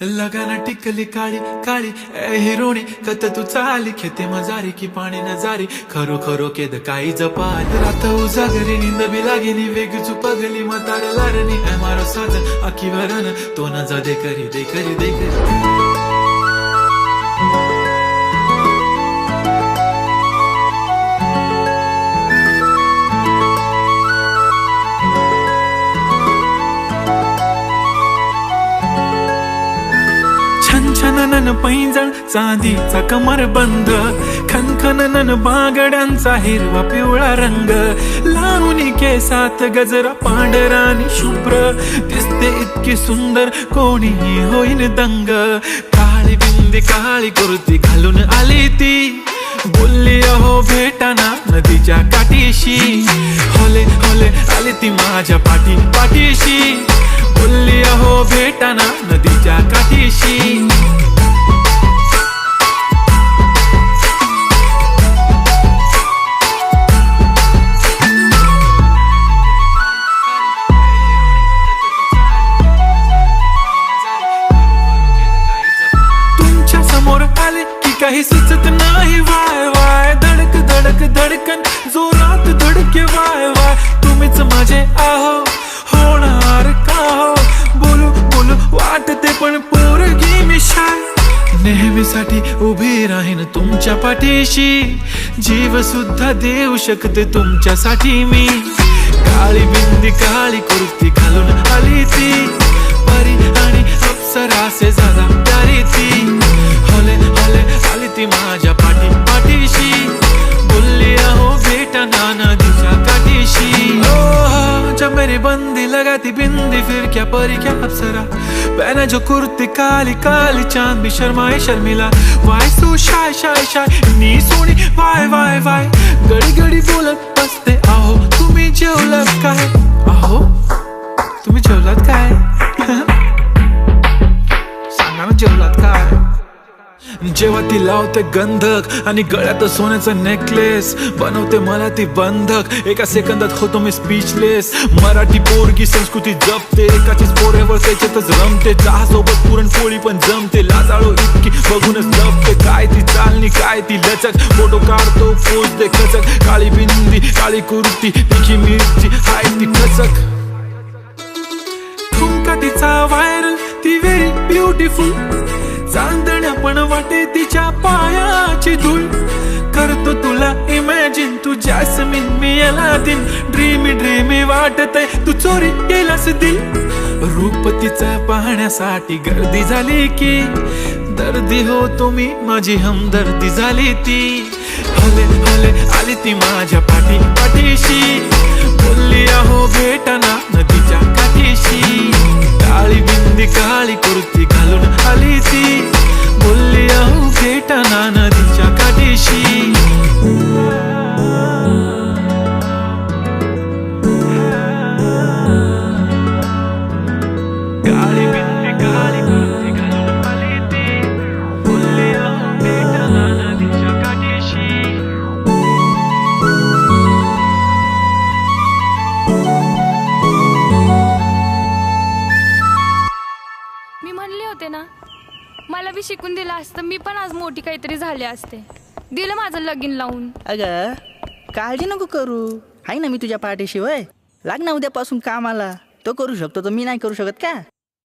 लगाना टिकली काळी काळी ए हिरोणी कत तू चाली खेते मजारी की पाणी न जारी खरो खरो केद काही जपाल रात उजागरी निंद बी लागेनी वेग चुपगली मतार लारणी ए मारो साजन आखी वरण तो न जा दे करी दे करी दे करी छनछनन पैंजण चांदीचा कमरबंद खनखनन बांगड्यांचा हिरवा पिवळा रंग लावणी केसात गजरा पांढरा आणि शुभ्र दिसते इतकी सुंदर कोणीही होईन दंग काळी बिंदी काळी कुर्ती घालून आली ती बोलली अहो भेटाना नदीच्या काठीशी होले होले आली ती माझ्या पाठीशी बोलली अहो भेटाना नदीच्या काठीशी तुमच्या समोर आले की काही सुचत नाही वाय वाय धडक धडक धडकन जोरात धडके वाय वाय तुम्हीच माझे आहो होणार का हो बोलू बोलू वाटते पण पोरगी मी शाय नेहमीसाठी उभी राहीन तुमच्या पाठीशी जीव सुद्धा देऊ शकते तुमच्यासाठी मी काळी बिंदी काळी कुर्ती घालून आली ती परी आणि अप्सरासे जादा प्यारी ती होले होले आली ती माझ्या पाठीशी बोलली अहो भेटना नदीच्या काठीशी जब मेरी बंदी लगाती बिंदी फिर क्या परी क्या अप्सरा पहना जो कुर्ती काली काली चांद भी शर्माए शर्मिला why so shy shy shy नी सोनी वाय वाय वाय गडी गडी बोलत बसते आहो तुम्ही जेवलात काय आहो तुम्ही जेवलात काय सांगा ना जेवलात काय जेव्हा ती लावते गंधक आणि गळ्यात सोन्याचा नेकलेस बनवते मला ती बंधक एका सेकंदात होतो मी स्पीचलेस मराठी पोरगी संस्कृती जपते एकाचीच पोरेवर त्याच्यातच रमते चहा सोबत पुरणपोळी पण जमते लाजाळू इतकी बघूनच लपते काय ती चालणी काय ती लचक फोटो काढतो पोच दे खचक काळी बिंदी काळी कुर्ती तिखी मिरची हाय ती खचक ठुमका तिचा व्हायरल ती व्हेरी ब्युटिफुल चांदण्या पण वाटे तिच्या पायाची धूळ करतो तुला इमॅजिन तू जॅस्मिन मी अलादीन ड्रीमी ड्रीमी वाटतय तू चोरी केलास दिल रूप तिचं पाहण्यासाठी गर्दी झाली की दर्दी हो तुम्ही माझी हमदर्दी झाली ती हले हले आली ती माझ्या पाठीशी बोलली अहो भेटना नदीच्या काठीशी काळी बिंदी काळी कुर्ती घालून आली ती बोलली अहो भेटना नदीच्या काठीशी काळी बिंदी काळी कुर्ती घालून आली ती बोलली अहो भेटना नदीच्या काठीशी मी म्हणले होते ना मला बी शिकून दिलं असतं मी पण आज मोठी काहीतरी झाले असते दिलं माझं लगीन लावून अगं काळजी नको करू आहे ना मी तुझ्या पाठीशी वय लाग ना उद्यापासून कामाला तो करू शकतो तर मी नाही करू शकत का